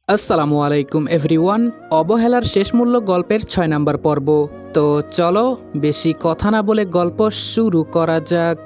আসসালামু আলাইকুম এভরিওয়ান। অবহেলার শেষ মূল্য গল্পের ৬ নম্বর পর্ব। তো চলো বেশি কথা না বলে গল্প শুরু করা যাক।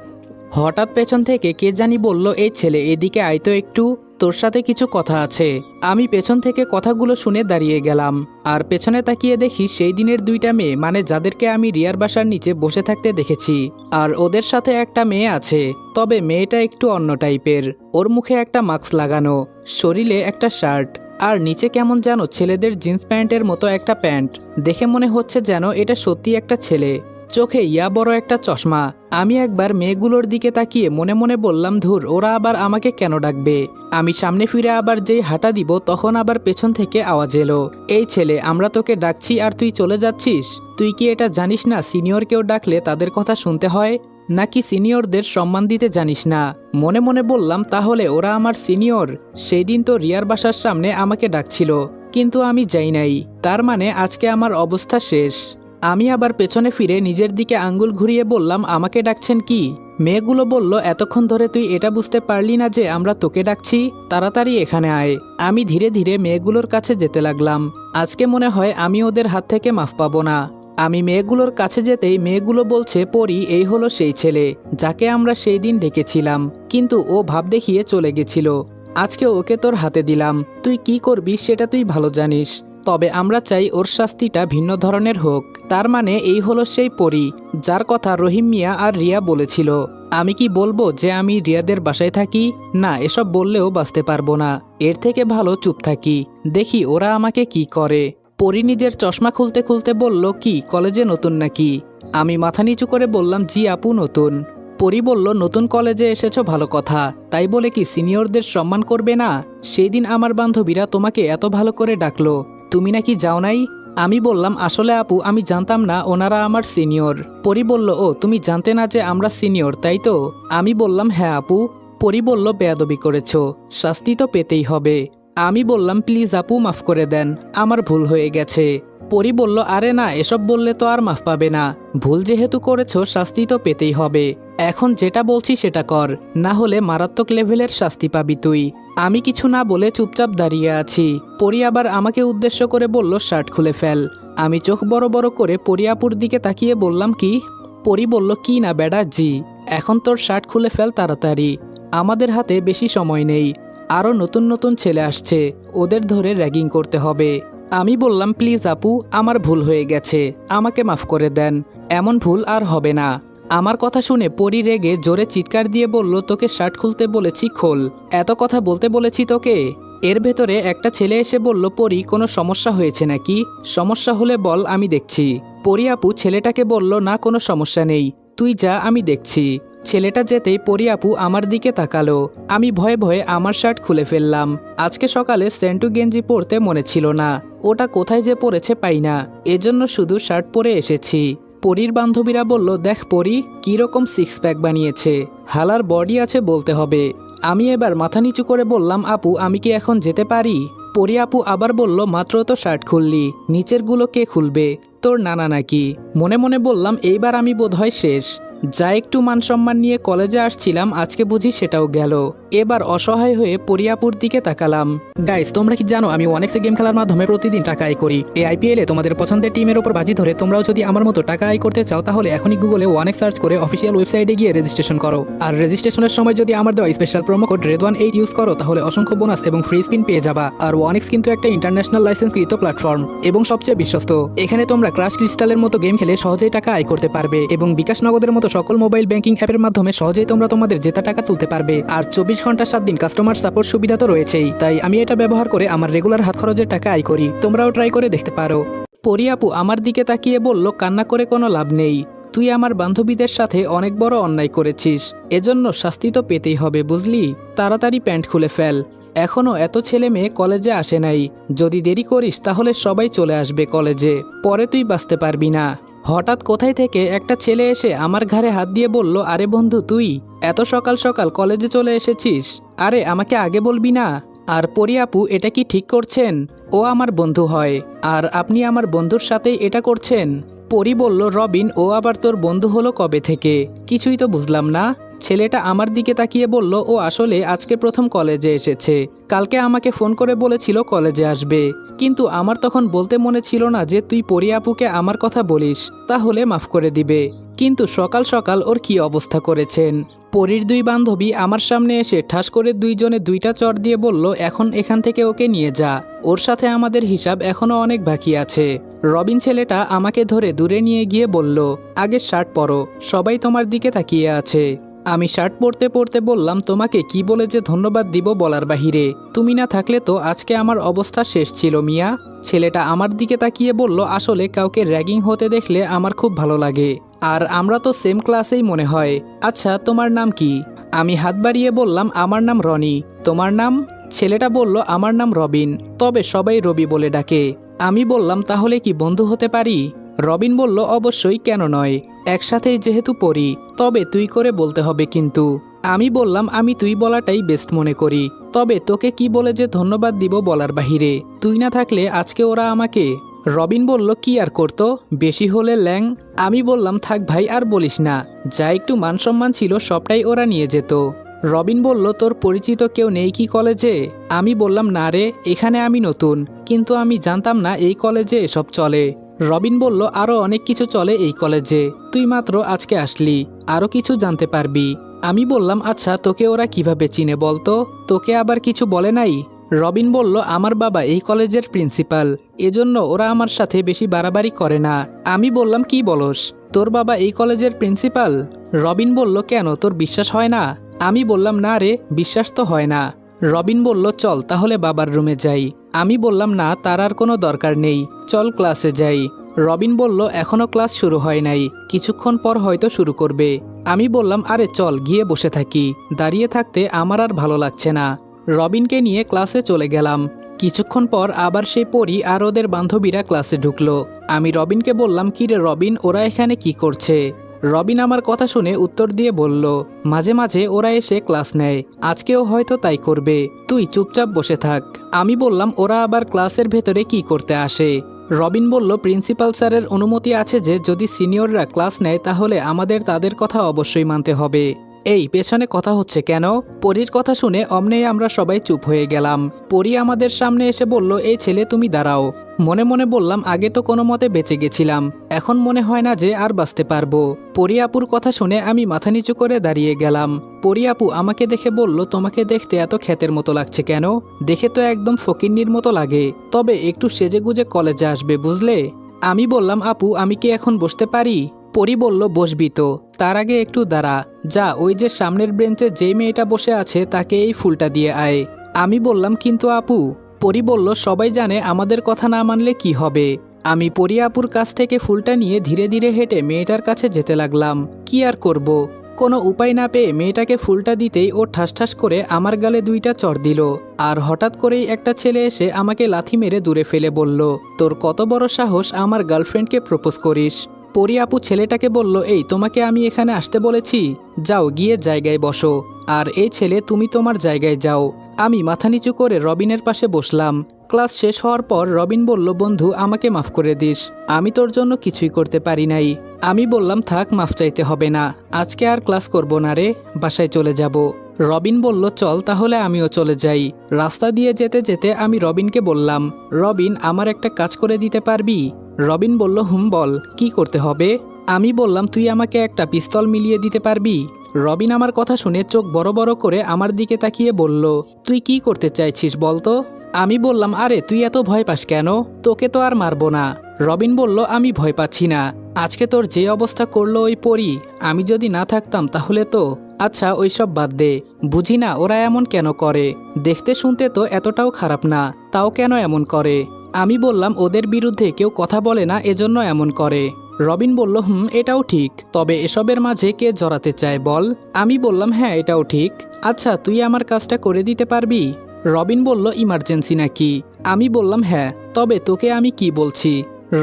হঠাৎ পেছন থেকে কে জানি বলল, এই ছেলে এদিকে আয় তো একটু, তোর সাথে কিছু কথা আছে। আমি পেছন থেকে কথাগুলো শুনে দাঁড়িয়ে গেলাম, আর পেছনে তাকিয়ে দেখি সেই দিনের দুইটা মেয়ে, মানে যাদেরকে আমি রিয়ার বাসার নিচে বসে থাকতে দেখেছি। আর ওদের সাথে একটা মেয়ে আছে, তবে মেয়েটা একটু অন্য টাইপের। ওর মুখে একটা মাস্ক লাগানো, শরীরে একটা শার্ট, আর নিচে কেমন যেন ছেলেদের জিন্স প্যান্টের মতো একটা প্যান্ট। দেখে মনে হচ্ছে যেন এটা সত্যি একটা ছেলে। চোখে ইয়া বড় একটা চশমা। আমি একবার মেয়েগুলোর দিকে তাকিয়ে মনে মনে বললাম, ধুর, ওরা আবার আমাকে কেন ডাকবে। আমি সামনে ফিরে আবার যেই হাঁটা দিব, তখন আবার পেছন থেকে আওয়াজ এলো, এই ছেলে, আমরা তোকে ডাকছি আর তুই চলে যাচ্ছিস। তুই কি এটা জানিস না সিনিয়রকেও ডাকলে তাদের কথা শুনতে হয়, নাকি সিনিয়রদের সম্মান দিতে জানিস না? মনে মনে বললাম, তাহলে ওরা আমার সিনিয়র। সেই দিন তো রিয়ার বাসার সামনে আমাকে ডাকছিল, কিন্তু আমি যাই নাই। তার মানে আজকে আমার অবস্থা শেষ। আমি আবার পেছনে ফিরে নিজের দিকে আঙ্গুল ঘুরিয়ে বললাম, আমাকে ডাকছেন কি? মেয়েগুলো বলল, এতক্ষণ ধরে তুই এটা বুঝতে পারলি না যে আমরা তোকে ডাকছি? তাড়াতাড়ি এখানে আয়। আমি ধীরে ধীরে মেয়েগুলোর কাছে যেতে লাগলাম। আজকে মনে হয় আমি ওদের হাত থেকে মাফ পাবো না। আমি মেয়েগুলোর কাছে যেতেই মেয়েগুলো বলছে, পরি, এই হলো সেই ছেলে যাকে আমরা সেই দিন ডেকেছিলাম, কিন্তু ও ভাব দেখিয়ে চলে গেছিল। আজকে ওকে তোর হাতে দিলাম, তুই কি করবি সেটা তুই ভালো জানিস। তবে আমরা চাই ওর শাস্তিটা ভিন্ন ধরনের হোক। তার মানে এই হলো সেই পরি যার কথা রহিম মিয়া আর রিয়া বলেছিল। আমি কি বলবো যে আমি রিয়াদের বাসায় থাকি? না, এসব বললেও বাঁচতে পারবো না। এর থেকে ভালো চুপ থাকি, দেখি ওরা আমাকে কি করে। পরি নিজের চশমা খুলতে খুলতে বলল, কি কলেজে নতুন নাকি? আমি মাথা নিচু করে বললাম, জি আপু, নতুন। পরি বলল, নতুন কলেজে এসেছো ভালো কথা, তাই বলে কি সিনিয়রদের সম্মান করবে না? সেই দিন আমার বান্ধবীরা তোমাকে এত ভালো করে ডাকলো, তুমি নাকি যাও নাই? আমি বললাম, আসলে আপু, আমি জানতাম না ওনারা আমার সিনিয়র। পরি বলল, ও তুমি জানতে না যে আমরা সিনিয়র, তাই তো? আমি বললাম, হ্যাঁ আপু। পরি বলল, বেয়াদবি করেছ, শাস্তি তো পেতেই হবে। আমি বললাম, প্লিজ আপু, মাফ করে দেন, আমার ভুল হয়ে গেছে। পরি বলল, আরে না, এসব বললে তো আর মাফ পাবে না। ভুল যেহেতু করেছ, শাস্তি তো পেতেই হবে। এখন যেটা বলছি সেটা কর, না হলে মারাত্মক লেভেলের শাস্তি পাবি তুই। আমি কিছু না বলে চুপচাপ দাঁড়িয়ে আছি। পরি আবার আমাকে উদ্দেশ্য করে বলল, শার্ট খুলে ফেল। আমি চোখ বড় বড় করে পরিয়াপুর দিকে তাকিয়ে বললাম, কি? পরি বলল, কি না বেডা, জি। এখন তোর শার্ট খুলে ফেল তাড়াতাড়ি, আমাদের হাতে বেশি সময় নেই। আরও নতুন নতুন ছেলে আসছে, ওদের ধরে র্যাগিং করতে হবে। আমি বললাম, প্লিজ আপু, আমার ভুল হয়ে গেছে, আমাকে মাফ করে দেন, এমন ভুল আর হবে না। আমার কথা শুনে পরি রেগে জোরে চিৎকার দিয়ে বলল, তোকে শার্ট খুলতে বলেছি, খোল। এত কথা বলতে বলেছি তোকে? এর ভেতরে একটা ছেলে এসে বলল, পরি, কোনো সমস্যা হয়েছে নাকি? সমস্যা হলে বল, আমি দেখছি। পরি আপু ছেলেটাকে বলল, না, কোনো সমস্যা নেই, তুই যা, আমি দেখছি। ছেলেটা যেতেই পরি আপু আমার দিকে তাকালো। আমি ভয়ে ভয়ে আমার শার্ট খুলে ফেললাম। আজকে সকালে সেন্টু গেঞ্জি পরতে মনে ছিল না, ওটা কোথায় যে পড়েছে পাই না, এজন্য শুধু শার্ট পরে এসেছি। পরির বান্ধবীরা বলল, দেখ পরি, কীরকম সিক্স প্যাক বানিয়েছে, হালার বডি আছে বলতে হবে। আমি এবার মাথা নিচু করে বললাম, আপু, আমি কি এখন যেতে পারি? পরি আপু আবার বলল, মাত্র তো শার্ট খুললি, নিচেরগুলো কে খুলবে? তোর নানা নাকি? মনে মনে বললাম, এইবার আমি বোধহয় শেষ। যা একটু মান সম্মান নিয়ে কলেজে আসছিলাম, আজকে বুঝি সেটাও গেল। এবার অসহায় হয়ে পরিয়াপুর দিকে তাকালাম। গাইস, তোমরা কি জানো আমি ওয়ানেক্সে গেম খেলার মাধ্যমে প্রতিদিন টাকা আয় করি? এই আইপিএলে তোমাদের পছন্দের টিমের উপর বাজি ধরে তোমরাও যদি আমার মতো টাকা আয় করতে চাও, তাহলে এখনই গুগলে ওয়ানেক্স সার্চ করে অফিসিয়াল ওয়েবসাইটে গিয়ে রেজিস্ট্রেশন করো। আর রেজিস্ট্রেশনের সময় যদি আমার দেওয়া special promo code RED18 use করো, তাহলে অসংখ্য বোনাস এবং ফ্রি স্পিন পেয়ে যাবা। আর ওয়ানেক্স কিন্তু একটা ইন্টারন্যাশনাল লাইসেন্সকৃত প্ল্যাটফর্ম এবং সবচেয়ে বিশ্বস্ত। এখানে তোমরা ক্রাশ ক্রিস্টালের মতো গেম খেলে সহজেই টাকা আয় করতে পারবে, এবং বিকাশ নগদের মতো সকল মোবাইল ব্যাংকিং অ্যাপের মাধ্যমে সহজেই তোমরা তোমাদের জেতা টাকা তুলতে পারবে। আর 24 ঘন্টা 7 দিন কাস্টমার সাপোর্ট সুবিধা তো রয়েছেই। তাই আমি এটা ব্যবহার করে আমার রেগুলার হাত খরচের টাকা আয় করি, তোমরাও ট্রাই করে দেখতে পারো। পরি আপু আমার দিকে তাকিয়ে বলল, কান্না করে কোনো লাভ নেই, তুই আমার বান্ধবীদের সাথে অনেক বড় অন্যায় করেছিস, এজন্য শাস্তি তো পেতেই হবে, বুঝলি? তাড়াতাড়ি প্যান্ট খুলে ফেল, এখনো এত ছেলে মেয়ে কলেজে আসে নাই, যদি দেরি করিস তাহলে সবাই চলে আসবে কলেজে, পরে তুই বাঁচতে পারবি না। হঠাৎ কোথায় থেকে একটা ছেলে এসে আমার ঘাড়ে হাত দিয়ে বলল, আরে বন্ধু, তুই এত সকাল সকাল কলেজে চলে এসেছিস? আরে আমাকে আগে বলবি না? আর পরি আপু, এটা কি ঠিক করছেন? ও আমার বন্ধু হয়, আর আপনি আমার বন্ধুর সাথেই এটা করছেন? পরি বলল, রবিন, ও আবার তোর বন্ধু হলো কবে থেকে? কিছুই তো বুঝলাম না। ছেলেটা আমার দিকে তাকিয়ে বলল, ও আসলে আজকে প্রথম কলেজে এসেছে। কালকে আমাকে ফোন করে বলেছিল কলেজে আসবে, কিন্তু আমার তখন বলতে মনে ছিল না যে তুই পরি আপুকে আমার কথা বলিস, তাহলে মাফ করে দিবে। কিন্তু সকাল সকাল ওর কি অবস্থা করেছেন। পরীর দুই বান্ধবী আমার সামনে এসে ঠাস করে দুইজনে দুইটা চড় দিয়ে বলল, এখন এখান থেকে ওকে নিয়ে যা, ওর সাথে আমাদের হিসাব এখনো অনেক বাকি আছে। রবিন ছেলেটা আমাকে ধরে দূরে নিয়ে গিয়ে বলল, আগে শার্ট পরো, সবাই তোমার দিকে তাকিয়ে আছে। আমি শার্ট পরতে পরতে বললাম, তোমাকে কি বলে যে ধন্যবাদ দিব বলার বাহিরে, তুমি না থাকলে তো আজকে আমার অবস্থা শেষ ছিল মিয়া। ছেলেটা আমার দিকে তাকিয়ে বলল, আসলে কাউকে র্যাগিং হতে দেখলে আমার খুব ভালো লাগে, আর আমরা তো সেম ক্লাসেই মনে হয়। আচ্ছা তোমার নাম কি? আমি হাত বাড়িয়ে বললাম, আমার নাম রনি। তোমার নাম? ছেলেটা বলল, আমার নাম রবিন, তবে সবাই রবি বলে ডাকে। আমি বললাম, তাহলে কি বন্ধু হতে পারি? রবিন বলল, অবশ্যই, কেন নয়, একসাথেই যেহেতু পড়ি। তবে তুই করে বলতে হবে কিন্তু। আমি বললাম, আমি তুই বলাটাই বেস্ট মনে করি, তবে তোকে কি বলে যে ধন্যবাদ দিব বলার বাহিরে, তুই না থাকলে আজকে ওরা আমাকে। রবিন বলল, কি আর করতো, বেশি হলে ল্যাং। আমি বললাম, থাক ভাই আর বলিস না, যা একটু মান সম্মান ছিল সবটাই ওরা নিয়ে যেত। রবিন বলল, তোর পরিচিত কেউ নেই কি কলেজে? আমি বললাম, না রে, এখানে আমি নতুন, কিন্তু আমি জানতাম না এই কলেজে এসব চলে। রবিন বলল, আরও অনেক কিছু চলে এই কলেজে, তুই মাত্র আজকে আসলি, আরও কিছু জানতে পারবি। আমি বললাম, আচ্ছা তোকে ওরা কিভাবে চিনে বলতো, তোকে আবার কিছু বলে নাই? রবিন বলল, আমার বাবা এই কলেজের প্রিন্সিপাল, এজন্য ওরা আমার সাথে বেশি বাড়াবাড়ি করে না। আমি বললাম, কি বলস, তোর বাবা এই কলেজের প্রিন্সিপাল? রবিন বলল, কেন, তোর বিশ্বাস হয় না? আমি বললাম, না রে, বিশ্বাস তো হয় না। রবিন বলল, চল তাহলে বাবার রুমে যাই। আমি বললাম, না, তার আর কোনো দরকার নেই, চল ক্লাসে যাই। রবিন বলল, এখনও ক্লাস শুরু হয় নাই, কিছুক্ষণ পর হয়তো শুরু করবে। আমি বললাম, আরে চল গিয়ে বসে থাকি, দাঁড়িয়ে থাকতে আমার আর ভালো লাগছে না। রবিনকে নিয়ে ক্লাসে চলে গেলাম। কিছুক্ষণ পর আবার সেই পরি আর ওদের বান্ধবীরা ক্লাসে ঢুকলো। আমি রবিনকে বললাম, কি রে রবিন, ওরা এখানে কি করছে? রবিন আমার কথা শুনে উত্তর দিয়ে বলল, মাঝে মাঝে ওরা এসে ক্লাস নেয়, আজকেও হয়তো তাই করবে, তুই চুপচাপ বসে থাক। আমি বললাম, ওরা আবার ক্লাসের ভেতরে কি করতে আসে? রবিন বলল, প্রিন্সিপাল স্যারের অনুমতি আছে যে যদি সিনিয়ররা ক্লাস নেয় তাহলে আমাদের তাদের কথা অবশ্যই মানতে হবে। এই পেছনে কথা হচ্ছে কেন? পরীর কথা শুনে অমনেই আমরা সবাই চুপ হয়ে গেলাম। পরী আমাদের সামনে এসে বলল, এই ছেলে তুমি দাঁড়াও। মনে মনে বললাম, আগে তো কোনো মতে বেঁচে গেছিলাম, এখন মনে হয় না যে আর বাঁচতে পারবো। পরী আপুর কথা শুনে আমি মাথা নিচু করে দাঁড়িয়ে গেলাম। পরী আপু আমাকে দেখে বলল, তোমাকে দেখতে এত ক্ষেতের মতো লাগছে কেন? দেখে তো একদম ফকিন্নির মতো লাগে, তবে একটু সেজেগুজে কলেজে আসবে বুঝলে। আমি বললাম, আপু আমি কি এখন বসতে পারি? পরী বলল, বসবি তো, তার আগে একটু দাঁড়া, যা ওই যে সামনের বেঞ্চে যেই মেয়েটা বসে আছে তাকে এই ফুলটা দিয়ে আয়। আমি বললাম, কিন্তু আপু। পরী বলল, সবাই জানে আমাদের কথা না মানলে কি হবে। আমি পরী আপুর কাছ থেকে ফুলটা নিয়ে ধীরে ধীরে হেঁটে মেয়েটার কাছে যেতে লাগলাম। কি আর করব, কোনো উপায় না পেয়ে মেয়েটাকে ফুলটা দিতেই ও ঠাস ঠাস করে আমার গালে দুইটা চড় দিল। আর হঠাৎ করেই একটা ছেলে এসে আমাকে লাথি মেরে দূরে ফেলে বলল, তোর কত বড় সাহস আমার গার্লফ্রেন্ডকে প্রপোজ করিস? পরী আপু ছেলেটাকে বলল, এই তোমাকে আমি এখানে আসতে বলেছি, যাও গিয়ে জায়গায় বসো, আর এই ছেলে তুমি তোমার জায়গায় যাও। আমি মাথা নিচু করে রবিনের পাশে বসলাম। ক্লাস শেষ হওয়ার পর রবিন বলল, বন্ধু আমাকে মাফ করে দিস, আমি তোর জন্য কিছুই করতে পারি নাই। আমি বললাম, থাক, মাফ চাইতে হবে না, আজকে আর ক্লাস করব না রে, বাসায় চলে যাব। রবিন বলল, চল তাহলে আমিও চলে যাই। রাস্তা দিয়ে যেতে যেতে আমি রবিনকে বললাম, রবিন আমার একটা কাজ করে দিতে পারবি? রবিন বলল, হুম বল, কি করতে হবে? আমি বললাম, তুই আমাকে একটা পিস্তল মিলিয়ে দিতে পারবি? রবিন আমার কথা শুনে চোখ বড় বড় করে আমার দিকে তাকিয়ে বলল, তুই কি করতে চাইছিস বলতো? আমি বললাম, আরে তুই এত ভয় পাস কেন, তোকে তো আর মারবো না। রবিন বলল, আমি ভয় পাচ্ছি না, আজকে তোর যে অবস্থা করলো ওই পরী, আমি যদি না থাকতাম তাহলে তো। আচ্ছা ওইসব বাদ দে, বুঝি না ওরা এমন কেন করে, দেখতে শুনতে তো এতটাও খারাপ না, তাও কেন এমন করে? আমি বললাম, ওদের বিরুদ্ধে কেউ কথা বলে না এজন্য এমন করে। রবিন বলল, এটাও ঠিক, তবে এসবের মাঝে কে জড়াতে চায় বল? আমি বললাম, হ্যাঁ এটাও ঠিক। আচ্ছা তুই আমার কাজটা করে দিতে পারবি? রবিন বলল, ইমার্জেন্সি নাকি? আমি বললাম, হ্যাঁ, তবে তোকে আমি কি বলছি?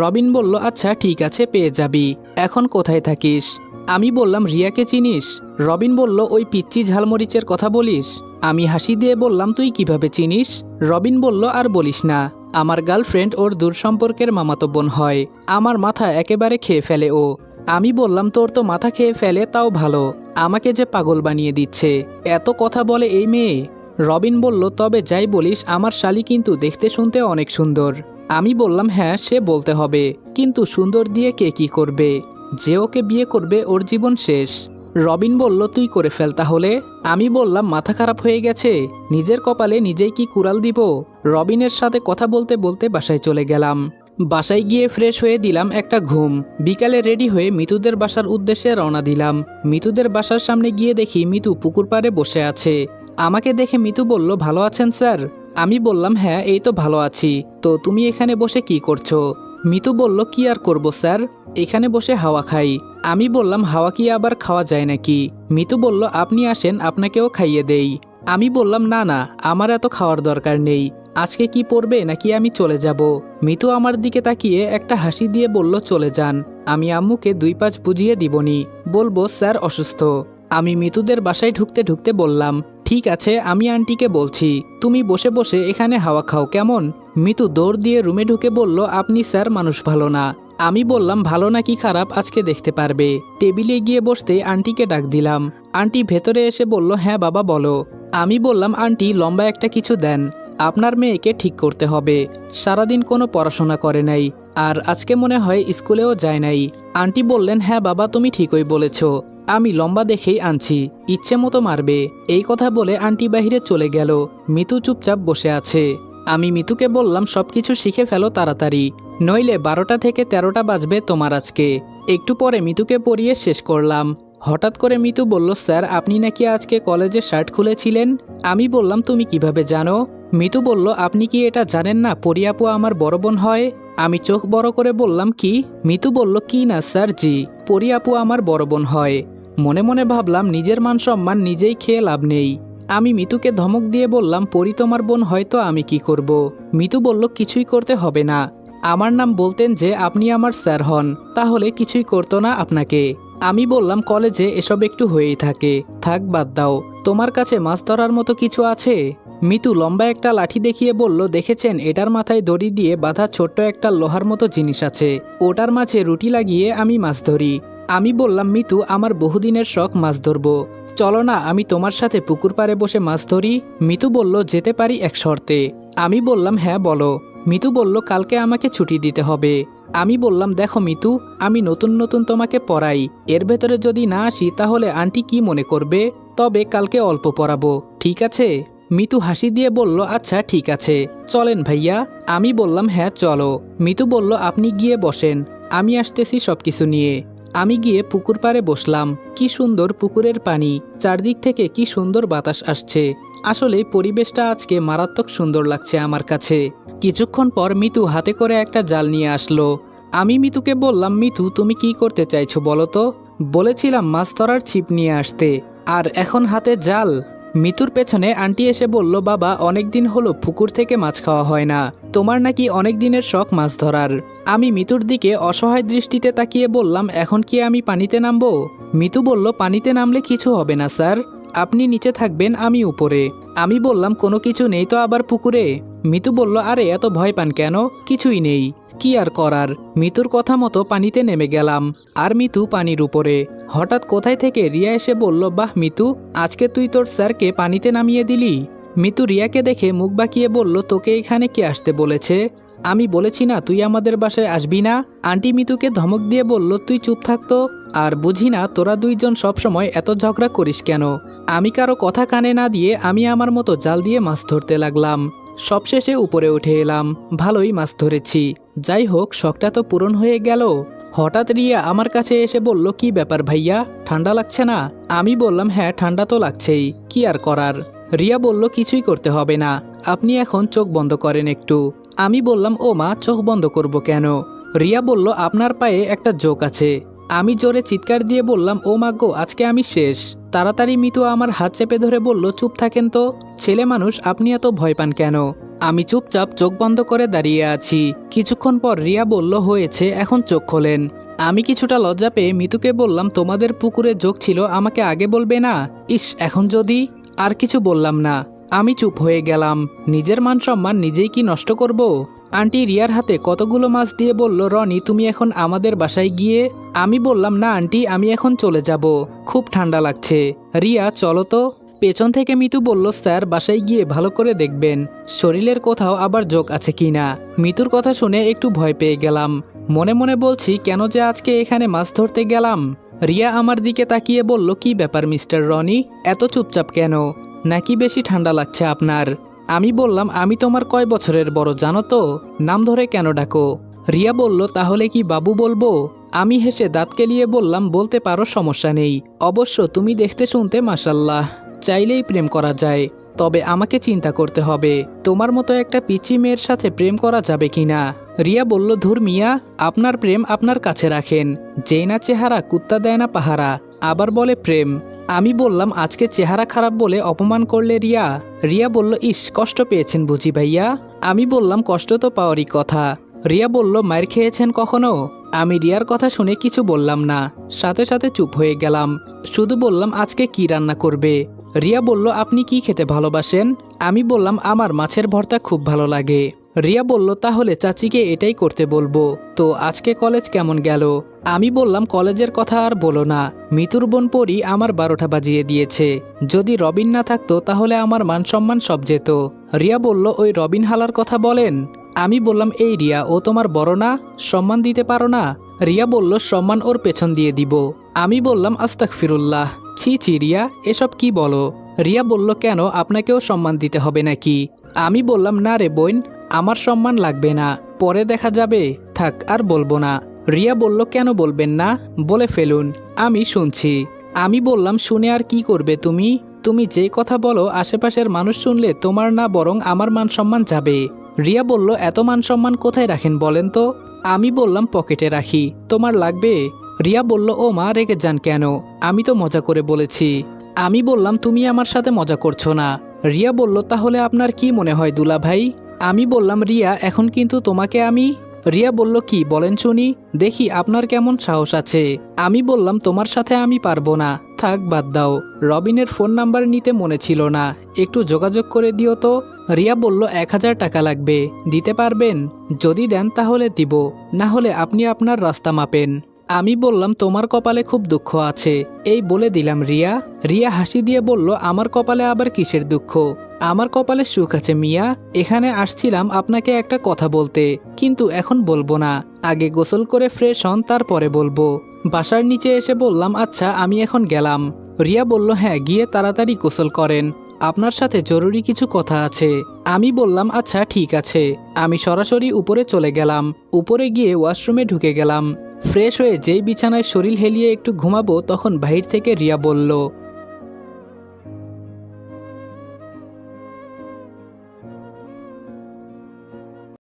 রবিন বলল, আচ্ছা ঠিক আছে, পেয়ে যাবি। এখন কোথায় থাকিস? আমি বললাম, রিয়াকে চিনিস? রবিন বলল, ওই পিচ্চি ঝালমরিচের কথা বলিস? আমি হাসি দিয়ে বললাম, তুই কিভাবে চিনিস? রবিন বলল, আর বলিস না, আমার গার্লফ্রেন্ড ওর দূর সম্পর্কের মামাতো বোন হয়, আমার মাথা একেবারে খেয়ে ফেলে ও। আমি বললাম তোর তো মাথা খেয়ে ফেলে তাও ভালো, আমাকে যে পাগল বানিয়ে দিচ্ছে, এত কথা বলে এই মেয়ে। রবিন বলল, তবে যাই বলিস আমার শালি কিন্তু দেখতে শুনতে অনেক সুন্দর। আমি বললাম হ্যাঁ সে বলতে হবে, কিন্তু সুন্দর দিয়ে কে কি করবে, যে ওকে বিয়ে করবে ওর জীবন শেষ। রবিন বলল, তুই করে ফেল তাহলে। আমি বললাম মাথা খারাপ হয়ে গেছে, নিজের কপালে নিজেই কি কুড়াল দিব। রবিনের সাথে কথা বলতে বলতে বাসায় চলে গেলাম। বাসায় গিয়ে ফ্রেশ হয়ে দিলাম একটা ঘুম। বিকালে রেডি হয়ে মিতুদের বাসার উদ্দেশ্যে রওনা দিলাম। মিতুদের বাসার সামনে গিয়ে দেখি মিতু পুকুর পাড়ে বসে আছে। আমাকে দেখে মিতু বলল, ভালো আছেন স্যার? আমি বললাম হ্যাঁ এই তো ভালো আছি, তো তুমি এখানে বসে কি করছো? মিতু বলল, কি আর করব স্যার, এখানে বসে হাওয়া খাই। আমি বললাম, হাওয়া কি আবার খাওয়া যায় নাকি? মিতু বলল, আপনি আসেন আপনাকেও খাইয়ে দেই। আমি বললাম, না না আমার এত খাওয়ার দরকার নেই, আজকে কি পড়বে নাকি আমি চলে যাব? মিতু আমার দিকে তাকিয়ে একটা হাসি দিয়ে বলল, চলে যান, আমি আম্মুকে 2-5 বুঝিয়ে দিবনি, বলবো স্যার অসুস্থ। আমি মিতুদের বাসায় ঢুকতে ঢুকতে বললাম, ঠিক আছে আমি আন্টিকে বলছি, তুমি বসে বসে এখানে হাওয়া খাও কেমন? মিতু দৌড় দিয়ে রুমে ঢুকে বলল, আপনি স্যার মানুষ ভালো না। আমি বললাম, ভালো নাকি খারাপ আজকে দেখতে পারবে। টেবিলে গিয়ে বসতে আন্টিকে ডাক দিলাম। আন্টি ভেতরে এসে বলল, হ্যাঁ বাবা বলো। আমি বললাম, আন্টি লম্বা একটা কিছু দেন, আপনার মেয়েকে ঠিক করতে হবে, সারাদিন কোনো পড়াশোনা করে নাই, আর আজকে মনে হয় স্কুলেও যায় নাই। আন্টি বললেন, হ্যাঁ বাবা তুমি ঠিকই বলেছ, আমি লম্বা দেখেই আনছি, ইচ্ছে মতো মারবে। এই কথা বলে আন্টি বাহিরে চলে গেল। মিতু চুপচাপ বসে আছে। আমি মিতুকে বললাম, সবকিছু শিখে ফেলো তাড়াতাড়ি, নইলে 12টা থেকে 13টা বাজবে তোমার আজকে। একটু পরে মিতুকে পড়িয়ে শেষ করলাম। হঠাৎ করে মিতু বলল, স্যার আপনি নাকি আজকে কলেজে শার্ট খুলেছিলেন? আমি বললাম, তুমি কিভাবে জানো? মিতু বলল, আপনি কি এটা জানেন না পরিয়াপু আমার বড় বোন হয়? আমি চোখ বড় করে বললাম, কি? মিতু বলল, কি না স্যার জি, পরিয়াপু আমার বড় বোন হয়। মনে মনে ভাবলাম নিজের মান সম্মান নিজেই খেয়ে লাভ নেই। আমি মিতুকে ধমক দিয়ে বললাম, পরি তোমার বোন হয়তো আমি কি করব? মিতু বলল, কিছুই করতে হবে না, আমার নাম বলতেন যে আপনি আমার স্যার হন, তাহলে কিছুই করতো না আপনাকে। আমি বললাম, কলেজে এসব একটু হয়েই থাকে, থাক বাদ দাও, তোমার কাছে মাছ ধরার মতো কিছু আছে? মিতু লম্বা একটা লাঠি দেখিয়ে বলল, দেখেছেন এটার মাথায় দড়ি দিয়ে বাঁধা ছোট্ট একটা লোহার মতো জিনিস আছে, ওটার মাঝে রুটি লাগিয়ে আমি মাছ ধরি। আমি বললাম, মিতু আমার বহুদিনের শখ মাছ ধরবো, চলো না আমি তোমার সাথে পুকুর পাড়ে বসে মাছ ধরি। মিতু বলল, যেতে পারি এক শর্তে। আমি বললাম, হ্যাঁ বলো। মিতু বলল, কালকে আমাকে ছুটি দিতে হবে। আমি বললাম, দেখো মিতু, আমি নতুন নতুন তোমাকে পড়াই, এর ভেতরে যদি না আসি তাহলে আন্টি কি মনে করবে, তবে কালকে অল্প পড়াবো, ঠিক আছে? মিতু হাসি দিয়ে বলল, আচ্ছা ঠিক আছে, চলেন ভাইয়া। আমি বললাম, হ্যাঁ চলো। মিতু বলল, আপনি গিয়ে বসেন, আমি আসতেছি সবকিছু নিয়ে। আমি গিয়ে পুকুর পাড়ে বসলাম। কি সুন্দর পুকুরের পানি, চারদিক থেকে কি সুন্দর বাতাস আসছে, আসলে পরিবেশটা আজকে মারাত্মক সুন্দর লাগছে আমার কাছে। কিছুক্ষণ পর মিতু হাতে করে একটা জাল নিয়ে আসলো। আমি মিতুকে বললাম, মিতু তুমি কি করতে চাইছো বলো তো? বলেছিলাম মাছ ধরার ছিপ নিয়ে আসতে, আর এখন হাতে জাল। মিতুর পেছনে আন্টি এসে বলল, বাবা অনেকদিন হলো পুকুর থেকে মাছ খাওয়া হয় না, তোমার নাকি অনেক দিনের শখ মাছ ধরার। আমি মিতুর দিকে অসহায় দৃষ্টিতে তাকিয়ে বললাম, এখন কি আমি পানিতে নামবো? মিতু বলল, পানিতে নামলে কিছু হবে না স্যার, আপনি নিচে থাকবেন আমি উপরে। আমি বললাম, কোনো কিছু নেই তো আবার পুকুরে? মিতু বলল, আরে এত ভয় পান কেন, কিছুই নেই। কি আর করার, মিতুর কথা মতো পানিতে নেমে গেলাম, আর মিতু পানির উপরে। হঠাৎ কোথায় থেকে রিয়া এসে বলল, বাহ মিতু, আজকে তুই তোর স্যারকে পানিতে নামিয়ে দিলি। মিতু রিয়াকে দেখে মুখ বাঁকিয়ে বলল, তোকে এখানে কে আসতে বলেছে? আমি বলেছি না তুই আমাদের বাসায় আসবি না? আন্টি মিতুকে ধমক দিয়ে বলল, তুই চুপ থাকতো, আর বুঝি না তোরা দুইজন সবসময় এত ঝগড়া করিস কেন। আমি কারো কথা কানে না দিয়ে আমি আমার মতো জাল দিয়ে মাছ ধরতে লাগলাম। সবশেষে উপরে উঠে এলাম, ভালোই মাছ ধরেছি, যাই হোক শখটা তো পূরণ হয়ে গেল। হঠাৎ রিয়া আমার কাছে এসে বলল, কি ব্যাপার ভাইয়া, ঠান্ডা লাগছে না? আমি বললাম, হ্যাঁ ঠান্ডা তো লাগছেই, কি আর করার। রিয়া বলল, কিছুই করতে হবে না, আপনি এখন চোখ বন্ধ করেন একটু। আমি বললাম, ও মা চোখ বন্ধ করব কেন? রিয়া বলল, আপনার পায়ে একটা জোক আছে। আমি জোরে চিৎকার দিয়ে বললাম, ও মা গো, আজকে আমি শেষ। তাড়াতাড়ি মিতু আমার হাত চেপে ধরে বলল, চুপ থাকেন তো, ছেলে মানুষ আপনি এত ভয় পান কেন? আমি চুপচাপ চোখ বন্ধ করে দাঁড়িয়ে আছি। কিছুক্ষণ পর রিয়া বলল, হয়েছে এখন চোখ খোলেন। আমি কিছুটা লজ্জা পেয়ে মিতুকে বললাম, তোমাদের পুকুরে জোক ছিল, আমাকে আগে বলবে না? ইস, এখন যদি। আর কিছু বললাম না। আমি চুপ হয়ে গেলাম। নিজের মান সম্মান নিজেই কি নষ্ট করব? আন্টি রিয়ার হাতে কতগুলো মাছ দিয়ে বলল, রনি তুমি এখন আমাদের বাসায় গিয়ে। আমি বললাম, না আন্টি, আমি এখন চলে যাব, খুব ঠান্ডা লাগছে। রিয়া চলো তো। পেছন থেকে মিতু বলল, স্যার বাসায় গিয়ে ভালো করে দেখবেন শরীরের কোথাও আবার যোগ আছে কিনা। মিতুর কথা শুনে একটু ভয় পেয়ে গেলাম। মনে মনে বলছি, কেন যে আজকে এখানে মাছ ধরতে গেলাম। রিয়া আমার দিকে তাকিয়ে বলল, কি ব্যাপার মিস্টার রনি, এত চুপচাপ কেন? নাকি বেশি ঠান্ডা লাগছে আপনার? আমি বললাম, আমি তোমার কয় বছরের বড় জানো তো? নাম ধরে কেন ডাকো? রিয়া বলল, তাহলে কি বাবু বলবো? আমি হেসে দাঁত কেলিয়ে বললাম, বলতে পারো, সমস্যা নেই। অবশ্য তুমি দেখতে শুনতে মাশাল্লাহ, চাইলেই প্রেম করা যায়। তবে আমাকে চিন্তা করতে হবে, তোমার মতো একটা পিচি মেয়ের সাথে প্রেম করা যাবে কিনা। রিয়া বলল, ধুর মিয়া, আপনার প্রেম আপনার কাছে রাখেন। যেই না চেহারা কুত্তা দেয় না পাহারা, আবার বলে প্রেম। আমি বললাম, আজকে চেহারা খারাপ বলে অপমান করলে রিয়া। রিয়া বলল, ইস, কষ্ট পেয়েছেন বুঝি ভাইয়া? আমি বললাম, কষ্ট তো পাওয়ারই কথা। রিয়া বলল, মায়ের খেয়েছেন কখনো? আমি রিয়ার কথা শুনে কিছু বললাম না, সাথে সাথে চুপ হয়ে গেলাম। শুধু বললাম, আজকে কি রান্না করবে? রিয়া বলল, আপনি কি খেতে ভালোবাসেন? আমি বললাম, আমার মাছের ভর্তা খুব ভালো লাগে। রিয়া বলল, তাহলে চাচিকে এটাই করতে বলবো। তো আজকে কলেজ কেমন গেল? আমি বললাম, কলেজের কথা আর বলো না, মিতুর বোন পরি আমার 12টা বাজিয়ে দিয়েছে। যদি রবিন না থাকতো তাহলে আমার মান সম্মান সব যেত। রিয়া বলল, ওই রবিন হালার কথা বলেন? আমি বললাম, এই রিয়া, ও তোমার বড় না, সম্মান দিতে পারো না? রিয়া বলল, সম্মান ওর পেছন দিয়ে দিব। আমি বললাম, আস্তাগফিরুল্লাহ, ছি ছি রিয়া, এসব কি বলো? রিয়া বলল, কেন, আপনাকেও সম্মান দিতে হবে নাকি? আমি বললাম, না রে বোন, আমার সম্মান লাগবে না, পরে দেখা যাবে, থাক আর বলবো না। রিয়া বলল, কেন বলবেন না, বলে ফেলুন, আমি শুনছি। আমি বললাম, শুনে আর কি করবে তুমি? তুমি যেই কথা বলো আশেপাশের মানুষ শুনলে তোমার না বরং আমার মান সম্মান যাবে। রিয়া বলল, এত মান সম্মান কোথায় রাখেন বলেন তো? আমি বললাম, পকেটে রাখি, তোমার লাগবে? রিয়া বলল, ও মা, রেগে যান কেন, আমি তো মজা করে বলেছি। আমি বললাম, তুমি আমার সাথে মজা করছো না। রিয়া বলল, তাহলে আপনার কি মনে হয় দুলা ভাই? আমি বললাম, রিয়া, এখন কিন্তু তোমাকে আমি। রিয়া বলল, কি বলেন শুনি, দেখি আপনার কেমন সাহস আছে। আমি বললাম, তোমার সাথে আমি পারবো না, থাক বাদ দাও। রবিনের ফোন নাম্বার নিতে মনে ছিল না, একটু যোগাযোগ করে দিও তো। রিয়া বলল, 1000 টাকা লাগবে, দিতে পারবেন? যদি দেন তাহলে দিব, না হলে আপনি আপনার রাস্তা মাপেন। আমি বললাম, তোমার কপালে খুব দুঃখ আছে, এই বলে দিলাম রিয়া। রিয়া হাসি দিয়ে বলল, আমার কপালে আবার কিসের দুঃখ? আমার কপালে সুখ আছে মিয়া। এখানে আসছিলাম আপনাকে একটা কথা বলতে, কিন্তু এখন বলবো না, আগে গোসল করে ফ্রেশ হন, তারপরে বলবো। বাসার নিচে এসে বললাম, আচ্ছা আমি এখন গেলাম। রিয়া বলল, হ্যাঁ, গিয়ে তাড়াতাড়ি গোসল করেন, আপনার সাথে জরুরি কিছু কথা আছে। আমি বললাম, আচ্ছা ঠিক আছে। আমি সরাসরি উপরে চলে গেলাম। উপরে গিয়ে ওয়াশরুমে ঢুকে গেলাম। ফ্রেশ হয়ে যেই বিছানায় শরীর হেলিয়ে একটু ঘুমাবো, তখন বাহির থেকে রিয়া বলল,